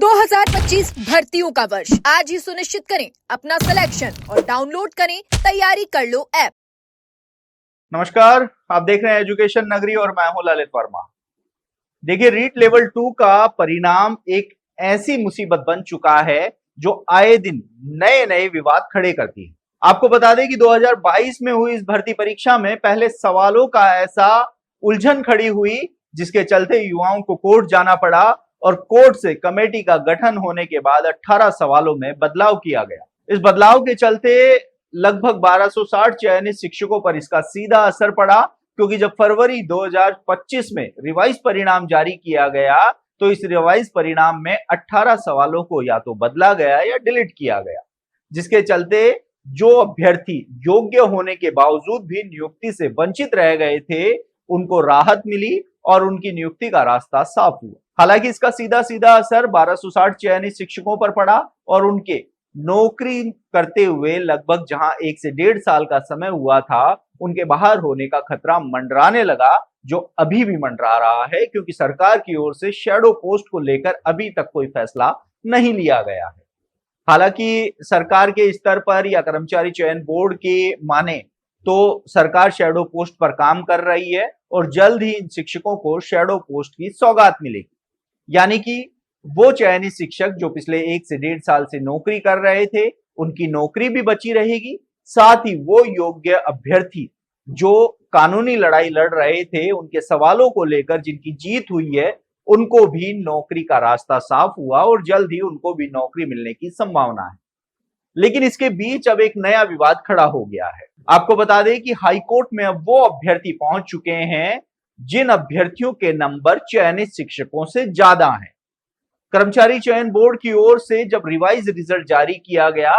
2025 भर्तियों का वर्ष आज ही सुनिश्चित करें अपना सिलेक्शन और डाउनलोड करें तैयारी कर लो ऐप। नमस्कार, आप देख रहे हैं एजुकेशन नगरी और मैं हूं ललित वर्मा। देखिए, रीट लेवल 2 का परिणाम एक ऐसी मुसीबत बन चुका है जो आए दिन नए नए विवाद खड़े करती है। आपको बता दें कि 2022 में हुई इस भर्ती परीक्षा में पहले सवालों का ऐसा उलझन खड़ी हुई जिसके चलते युवाओं को कोर्ट जाना पड़ा और कोर्ट से कमेटी का गठन होने के बाद 18 सवालों में बदलाव किया गया। इस बदलाव के चलते लगभग 1260 चयनित शिक्षकों पर इसका सीधा असर पड़ा, क्योंकि जब फरवरी 2025 में रिवाइज परिणाम जारी किया गया तो इस रिवाइज परिणाम में 18 सवालों को या तो बदला गया या डिलीट किया गया, जिसके चलते जो अभ्यर्थी योग्य होने के बावजूद भी नियुक्ति से वंचित रह गए थे उनको राहत मिली और उनकी नियुक्ति का रास्ता साफ हुआ। हालांकि इसका सीधा सीधा असर 1260 चयनित शिक्षकों पर पड़ा और उनके नौकरी करते हुए लगभग जहां 1 से 1.5 साल का समय हुआ था उनके बाहर होने का खतरा मंडराने लगा, जो अभी भी मंडरा रहा है, क्योंकि सरकार की ओर से शैडो पोस्ट को लेकर अभी तक कोई फैसला नहीं लिया गया है। हालांकि सरकार के स्तर पर या कर्मचारी चयन बोर्ड के माने तो सरकार शैडो पोस्ट पर काम कर रही है और जल्द ही इन शिक्षकों को शैडो पोस्ट की सौगात मिलेगी। यानी कि वो चयनित शिक्षक जो पिछले 1 से 1.5 साल से नौकरी कर रहे थे उनकी नौकरी भी बची रहेगी, साथ ही वो योग्य अभ्यर्थी जो कानूनी लड़ाई लड़ रहे थे उनके सवालों को लेकर जिनकी जीत हुई है उनको भी नौकरी का रास्ता साफ हुआ और जल्द ही उनको भी नौकरी मिलने की संभावना है। लेकिन इसके बीच अब एक नया विवाद खड़ा हो गया है। आपको बता दें कि हाईकोर्ट में अब वो अभ्यर्थी पहुंच चुके हैं जिन अभ्यर्थियों के नंबर चयनित शिक्षकों से ज्यादा हैं। कर्मचारी चयन बोर्ड की ओर से जब रिवाइज रिजल्ट जारी किया गया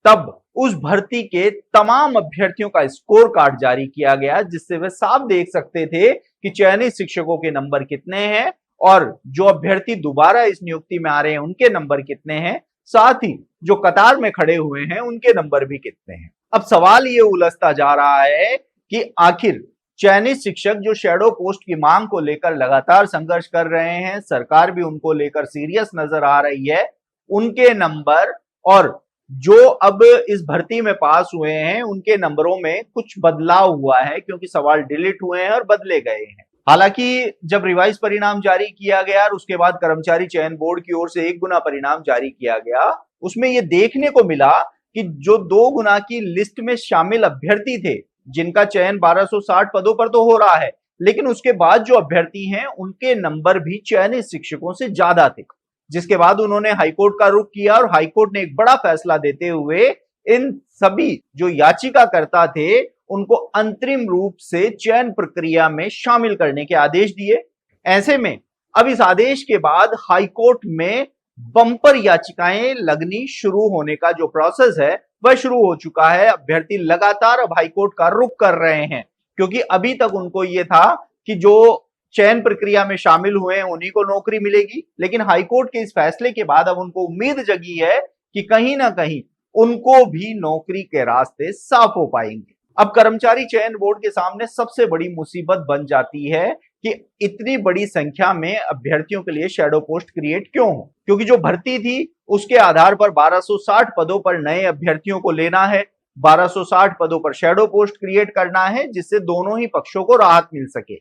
तब उस भर्ती के तमाम अभ्यर्थियों का स्कोर कार्ड जारी किया गया, जिससे वे साफ देख सकते थे कि चयनित शिक्षकों के नंबर कितने हैं और जो अभ्यर्थी दोबारा इस नियुक्ति में आ रहे हैं उनके नंबर कितने हैं, साथ ही जो कतार में खड़े हुए हैं उनके नंबर भी कितने हैं। अब सवाल ये उलझता जा रहा है कि आखिर चयनित शिक्षक जो शैडो पोस्ट की मांग को लेकर लगातार संघर्ष कर रहे हैं, सरकार भी उनको लेकर सीरियस नजर आ रही है, उनके नंबर और जो अब इस भर्ती में पास हुए हैं उनके नंबरों में कुछ बदलाव हुआ है, क्योंकि सवाल डिलीट हुए हैं और बदले गए हैं। हालांकि जब रिवाइज परिणाम जारी किया गया और उसके बाद कर्मचारी चयन बोर्ड की ओर से 1 गुना परिणाम जारी किया गया, उसमें यह देखने को मिला कि जो 2 गुना की लिस्ट में शामिल अभ्यर्थी थे जिनका चयन 1260 पदों पर तो हो रहा है, लेकिन उसके बाद जो अभ्यर्थी हैं उनके नंबर भी चयनित शिक्षकों से ज्यादा थे, जिसके बाद उन्होंने हाईकोर्ट का रुख किया और हाईकोर्ट ने एक बड़ा फैसला देते हुए इन सभी जो याचिकाकर्ता थे उनको अंतरिम रूप से चयन प्रक्रिया में शामिल करने के आदेश दिए। ऐसे में अब इस आदेश के बाद हाईकोर्ट में बम्पर याचिकाएं लगनी शुरू होने का जो प्रोसेस है वह शुरू हो चुका है। अभ्यर्थी लगातार अब हाईकोर्ट का रुख कर रहे हैं, क्योंकि अभी तक उनको यह था कि जो चयन प्रक्रिया में शामिल हुए हैं उन्हीं को नौकरी मिलेगी, लेकिन हाईकोर्ट के इस फैसले के बाद अब उनको उम्मीद जगी है कि कहीं ना कहीं उनको भी नौकरी के रास्ते साफ हो पाएंगे। अब कर्मचारी चयन बोर्ड के सामने सबसे बड़ी मुसीबत बन जाती है कि इतनी बड़ी संख्या में अभ्यर्थियों के लिए शैडो पोस्ट क्रिएट क्यों हो, क्योंकि जो भर्ती थी उसके आधार पर 1260 पदों पर नए अभ्यर्थियों को लेना है, 1260 पदों पर शैडो पोस्ट क्रिएट करना है, जिससे दोनों ही पक्षों को राहत मिल सके।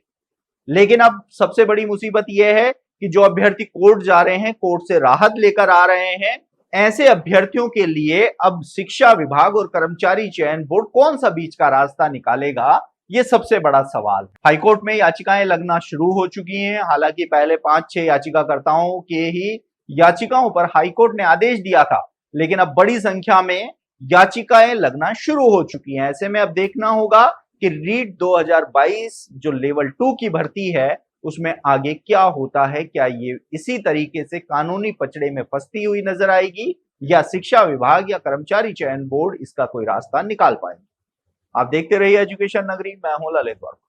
लेकिन अब सबसे बड़ी मुसीबत यह है कि जो अभ्यर्थी कोर्ट जा रहे हैं, कोर्ट से राहत लेकर आ रहे हैं, ऐसे अभ्यर्थियों के लिए अब शिक्षा विभाग और कर्मचारी चयन बोर्ड कौन सा बीच का रास्ता निकालेगा, ये सबसे बड़ा सवाल है। हाईकोर्ट में याचिकाएं लगना शुरू हो चुकी हैं। हालांकि पहले 5-6 याचिकाकर्ताओं के ही याचिकाओं पर हाईकोर्ट ने आदेश दिया था, लेकिन अब बड़ी संख्या में याचिकाएं लगना शुरू हो चुकी हैं। ऐसे में अब देखना होगा कि रीट 2022 जो लेवल 2 की भर्ती है उसमें आगे क्या होता है। क्या ये इसी तरीके से कानूनी पचड़े में फंसती हुई नजर आएगी या शिक्षा विभाग या कर्मचारी चयन बोर्ड इसका कोई रास्ता निकाल पाएंगे। आप देखते रहिए एजुकेशन नगरी, मैं हूं ललित वर्मा।